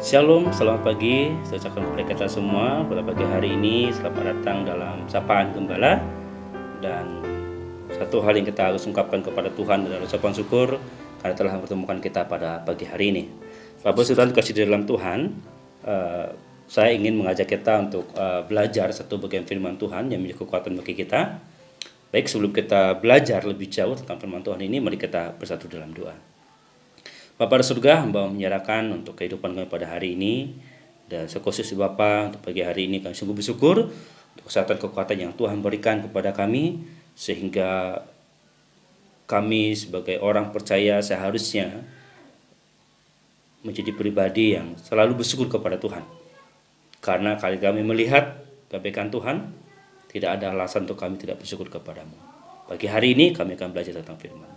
Shalom, selamat pagi. Saya ucapkan kepada kita semua pada pagi hari ini. Selamat datang dalam Sapaan Gembala. Dan satu hal yang kita harus ungkapkan kepada Tuhan adalah ucapan syukur karena telah mempertemukan kita pada pagi hari ini. Bapak Saudara dikasih di dalam Tuhan, saya ingin mengajak kita untuk belajar satu bagian firman Tuhan yang menjadi kekuatan bagi kita. Baik, sebelum kita belajar lebih jauh tentang firman Tuhan ini, mari kita bersatu dalam doa. Bapa di surga, hamba menyerahkan untuk kehidupan kami pada hari ini, dan sekhusus Bapa untuk pagi hari ini kami sungguh bersyukur untuk kesehatan kekuatan yang Tuhan berikan kepada kami, sehingga kami sebagai orang percaya seharusnya menjadi pribadi yang selalu bersyukur kepada Tuhan. Karena kali kami melihat kebaikan Tuhan, tidak ada alasan untuk kami tidak bersyukur kepadamu. Pagi hari ini kami akan belajar tentang firman.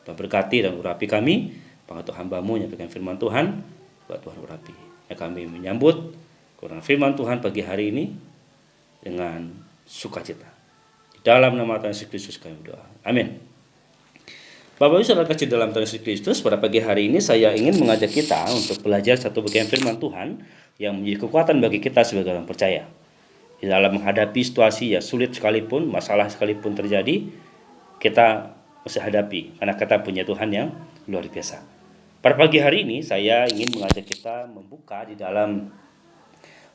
Tuhan berkati dan urapi kami. Pengatur hambamu menyampaikan firman Tuhan, buat Tuhan urapi. Kami menyambut Quran firman Tuhan pagi hari ini dengan sukacita. Di dalam nama Tuhan Yesus Kristus kami berdoa. Amin. Bapak Ibu saudara kecil dalam Tuhan Yesus Kristus, pada pagi hari ini saya ingin mengajak kita untuk belajar satu bagian firman Tuhan yang menjadi kekuatan bagi kita sebagai orang percaya. Di dalam menghadapi situasi yang sulit sekalipun, masalah sekalipun terjadi, kita mesti hadapi karena kita punya Tuhan yang luar biasa. Pada pagi hari ini saya ingin mengajak kita membuka di dalam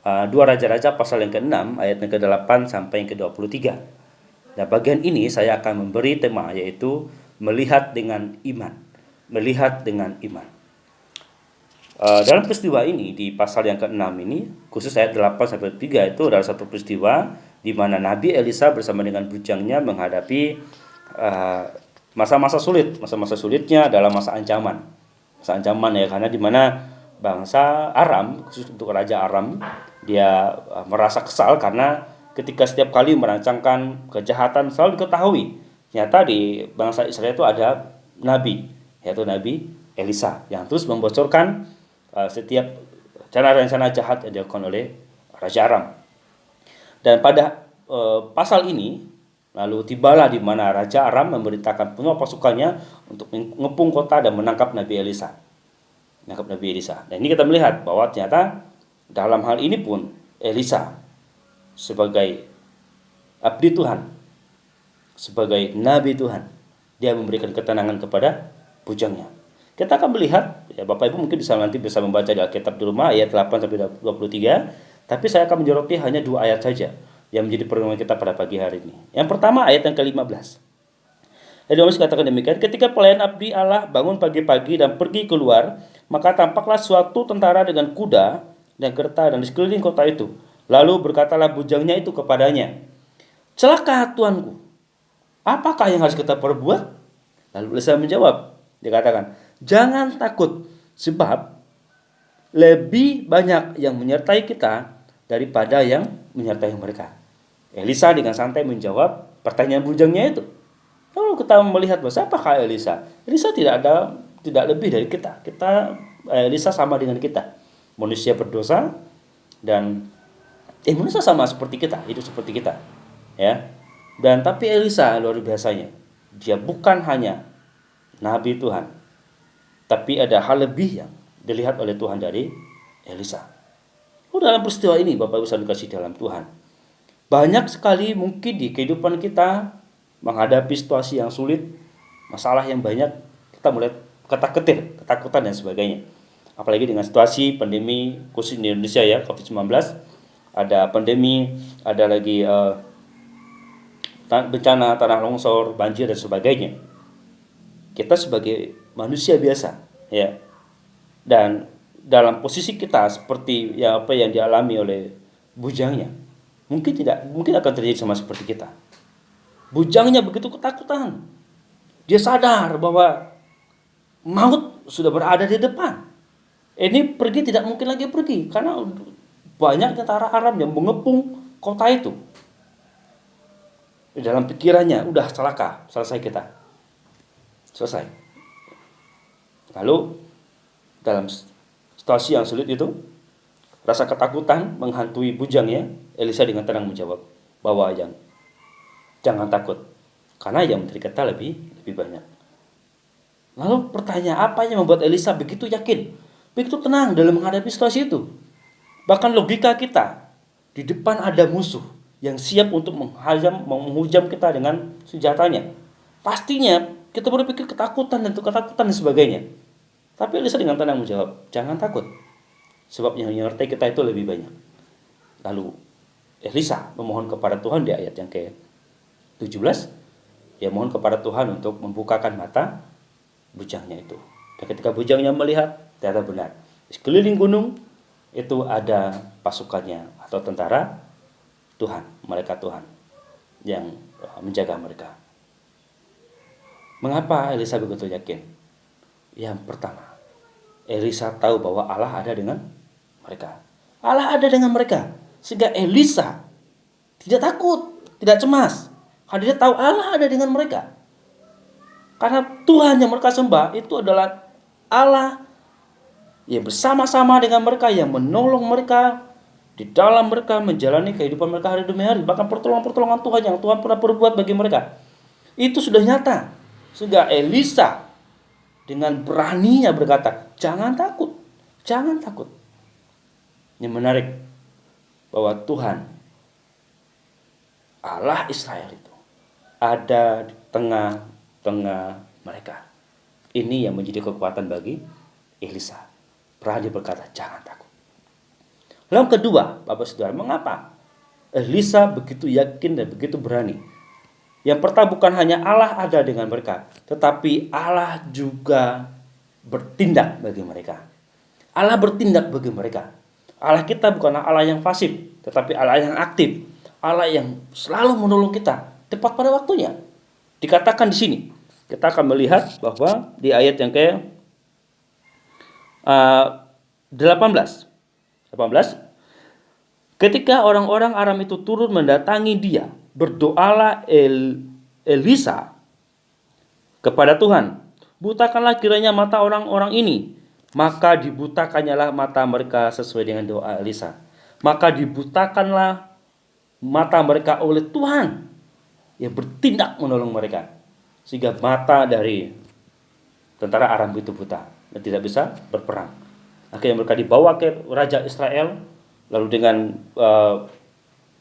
2 Raja-Raja pasal yang ke-6 ayat yang ke-8 sampai yang ke-23. Nah, bagian ini saya akan memberi tema yaitu melihat dengan iman. Melihat dengan iman. Dalam peristiwa ini di pasal yang ke-6 ini, khusus ayat 8 sampai 3 itu adalah satu peristiwa di mana Nabi Elisa bersama dengan bujangnya menghadapi masa-masa sulit. Masa-masa sulitnya adalah masa ancaman. Masa ancaman ya, karena di mana bangsa Aram, khusus untuk Raja Aram, dia merasa kesal karena ketika setiap kali merancangkan kejahatan selalu diketahui. Ternyata di bangsa Israel itu ada nabi, yaitu Nabi Elisa, yang terus membocorkan setiap rencana jahat yang dilakukan oleh Raja Aram. Dan pada pasal ini lalu tibalah di mana Raja Aram memerintahkan semua pasukannya untuk mengepung kota dan menangkap Nabi Elisa. Dan ini kita melihat bahwa ternyata dalam hal ini pun Elisa sebagai abdi Tuhan, sebagai nabi Tuhan, dia memberikan ketenangan kepada bujangnya. Kita akan melihat, ya Bapak Ibu mungkin nanti bisa membaca di Alkitab di rumah ayat 8 sampai 23, tapi saya akan menyoroti hanya 2 ayat saja yang menjadi pertemuan kita pada pagi hari ini. Yang pertama ayat yang ke-15. Jadi Yohanes katakan demikian, ketika pelayan abdi Allah bangun pagi-pagi dan pergi keluar, maka tampaklah suatu tentara dengan kuda dan kereta dan di sekeliling kota itu. Lalu berkatalah bujangnya itu kepadanya, celaka tuanku, apakah yang harus kita perbuat? Lalu Elisa menjawab, dia katakan, jangan takut, sebab lebih banyak yang menyertai kita daripada yang menyertai mereka. Elisa dengan santai menjawab pertanyaan bujangnya itu. Lalu kita melihat bahwa siapakah Elisa? Elisa tidak lebih dari kita. Elisa sama dengan kita. Manusia berdosa dan manusia sama seperti kita, hidup seperti kita. Ya. Dan tapi Elisa luar biasanya. Dia bukan hanya nabi Tuhan, tapi ada hal lebih yang dilihat oleh Tuhan dari Elisa. Dalam peristiwa ini Bapak Ibu saudara dikasih dalam Tuhan, banyak sekali mungkin di kehidupan kita menghadapi situasi yang sulit, masalah yang banyak, kita mulai ketar-ketir, ketakutan dan sebagainya. Apalagi dengan situasi pandemi khusus di Indonesia ya, COVID-19, ada pandemi, ada lagi bencana tanah longsor, banjir dan sebagainya. Kita sebagai manusia biasa ya, dan dalam posisi kita seperti apa yang dialami oleh bujangnya, mungkin akan terjadi sama seperti kita. Bujangnya begitu ketakutan. Dia sadar bahwa maut sudah berada di depan. Ini pergi tidak mungkin lagi pergi karena banyak tentara Aram yang mengepung kota itu. Di dalam pikirannya, udah celaka, selesai kita. Selesai. Lalu dalam situasi yang sulit itu, rasa ketakutan menghantui bujangnya. Elisa dengan tenang menjawab bahwa jangan takut, karena yang menderita lebih banyak. Lalu pertanyaan apa yang membuat Elisa begitu yakin begitu tenang dalam menghadapi situasi itu. Bahkan logika kita, di depan ada musuh yang siap untuk menghujam kita dengan senjatanya. Pastinya kita berpikir ketakutan dan sebagainya. Tapi Elisa dengan tenang menjawab, jangan takut, sebab yang menyertai kita itu lebih banyak. Lalu Elisa memohon kepada Tuhan di ayat yang ke-17, dia mohon kepada Tuhan untuk membukakan mata bujangnya itu. Dan ketika bujangnya melihat, ternyata benar, di sekeliling gunung itu ada pasukannya atau tentara Tuhan, malaikat Tuhan yang menjaga mereka. Mengapa Elisa begitu yakin? Yang pertama, Elisa tahu bahwa Allah ada dengan mereka. Allah ada dengan mereka. Sehingga Elisa tidak takut, tidak cemas. Karena dia tahu Allah ada dengan mereka. Karena Tuhan yang mereka sembah itu adalah Allah yang bersama-sama dengan mereka, yang menolong mereka di dalam mereka menjalani kehidupan mereka hari demi hari. Bahkan pertolongan-pertolongan Tuhan yang Tuhan pernah perbuat bagi mereka, itu sudah nyata. Sehingga Elisa dengan beraninya berkata, jangan takut, jangan takut. Yang menarik, bahwa Tuhan, Allah Israel itu ada di tengah-tengah mereka. Ini yang menjadi kekuatan bagi Elisa. Berani berkata, jangan takut. Lalu kedua, Bapak Saudara, mengapa Elisa begitu yakin dan begitu berani? Yang pertama, bukan hanya Allah ada dengan mereka, tetapi Allah juga bertindak bagi mereka. Allah bertindak bagi mereka. Allah kita bukanlah Allah yang pasif, tetapi Allah yang aktif. Allah yang selalu menolong kita tepat pada waktunya. Dikatakan di sini, kita akan melihat bahwa di ayat yang ke 18, ketika orang-orang Aram itu turun mendatangi dia, berdoalah Elisa kepada Tuhan, butakanlah kiranya mata orang-orang ini. Maka dibutakannya mata mereka sesuai dengan doa Elisa. Maka dibutakanlah mata mereka oleh Tuhan yang bertindak menolong mereka, sehingga mata dari tentara Aram itu buta dan tidak bisa berperang. Akhirnya mereka dibawa ke Raja Israel. Lalu dengan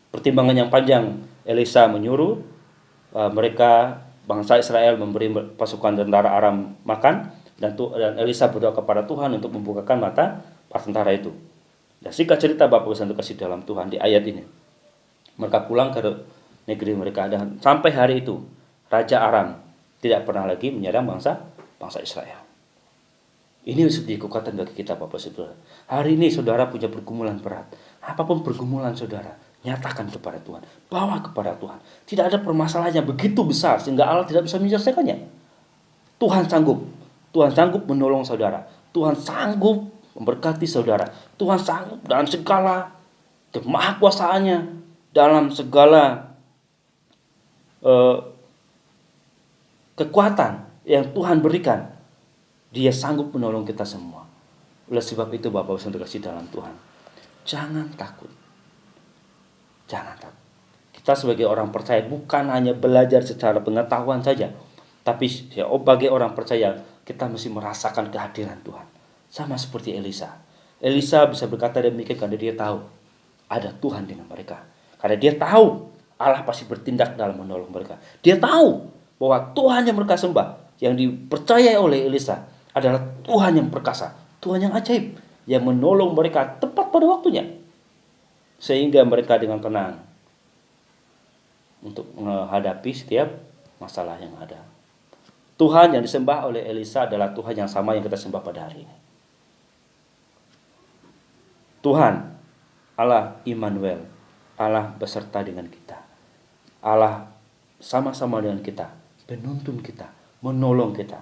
pertimbangan yang panjang, Elisa menyuruh mereka, bangsa Israel, memberi pasukan tentara Aram makan. Dan Elisa berdoa kepada Tuhan untuk membukakan mata para tentara itu. Dan singkat cerita, Bapak Ibu kasih dalam Tuhan, di ayat ini mereka pulang ke negeri mereka. Dan sampai hari itu Raja Aram tidak pernah lagi menyerang bangsa Israel. Ini seperti kekuatan bagi kita, Bapak Saudara. Hari ini saudara punya pergumulan berat. Apapun pergumulan saudara, nyatakan kepada Tuhan, bawa kepada Tuhan. Tidak ada permasalahan yang begitu besar sehingga Allah tidak bisa menyelesaikannya. Tuhan sanggup. Tuhan sanggup menolong saudara. Tuhan sanggup memberkati saudara. Tuhan sanggup dalam segala kemahakuasaannya, dalam segala kekuatan yang Tuhan berikan. Dia sanggup menolong kita semua. Oleh sebab itu, Bapak Ibu yang terkasih dalam Tuhan, jangan takut. Jangan takut. Kita sebagai orang percaya bukan hanya belajar secara pengetahuan saja, tapi bagi orang percaya kita mesti merasakan kehadiran Tuhan. Sama seperti Elisa. Elisa bisa berkata demikian karena dia tahu ada Tuhan dengan mereka. Karena dia tahu Allah pasti bertindak dalam menolong mereka. Dia tahu bahwa Tuhan yang mereka sembah, yang dipercaya oleh Elisa, adalah Tuhan yang perkasa, Tuhan yang ajaib, yang menolong mereka tepat pada waktunya. Sehingga mereka dengan tenang untuk menghadapi setiap masalah yang ada. Tuhan yang disembah oleh Elisa adalah Tuhan yang sama yang kita sembah pada hari ini. Tuhan, Allah Immanuel, Allah beserta dengan kita. Allah sama-sama dengan kita, menuntun kita, menolong kita.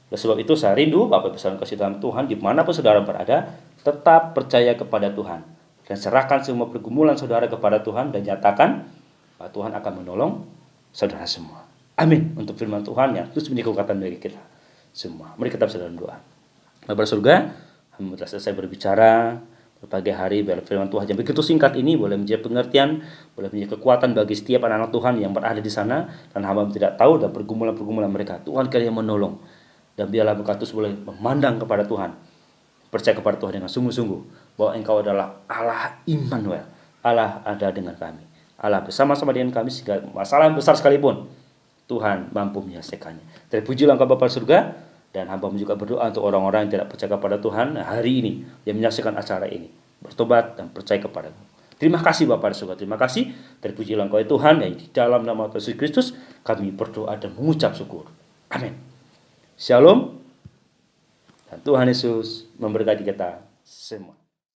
Oleh sebab itu saya rindu Bapak Ibu kasih dalam Tuhan, dimanapun saudara berada, tetap percaya kepada Tuhan. Dan serahkan semua pergumulan saudara kepada Tuhan dan nyatakan bahwa Tuhan akan menolong saudara semua. Amin. Untuk firman Tuhan yang terus menjadi kekuatan bagi kita semua. Mari kita bersama dalam doa. Bapak surga, kami telah selesai berbicara berbagai hari biar firman Tuhan yang begitu singkat ini boleh menjadi pengertian, boleh menjadi kekuatan bagi setiap anak-anak Tuhan yang berada di sana, dan hamba tidak tahu dan pergumulan-pergumulan mereka. Tuhan kiranya menolong, dan biarlah mereka terus boleh memandang kepada Tuhan, percaya kepada Tuhan dengan sungguh-sungguh bahwa Engkau adalah Allah Immanuel, Allah ada dengan kami, Allah bersama-sama dengan kami sehingga masalah besar sekalipun Tuhan mampu menyelesaikannya. Terpujilah Engkau Bapa surga, dan hamba juga berdoa untuk orang-orang yang tidak percaya kepada Tuhan hari ini yang menyaksikan acara ini, bertobat dan percaya kepada-Mu. Terima kasih Bapa di surga, terima kasih. Terpujilah Engkau ya Tuhan, yang di dalam nama Yesus Kristus kami berdoa dan mengucap syukur. Amin. Shalom. Dan Tuhan Yesus memberkati kita semua.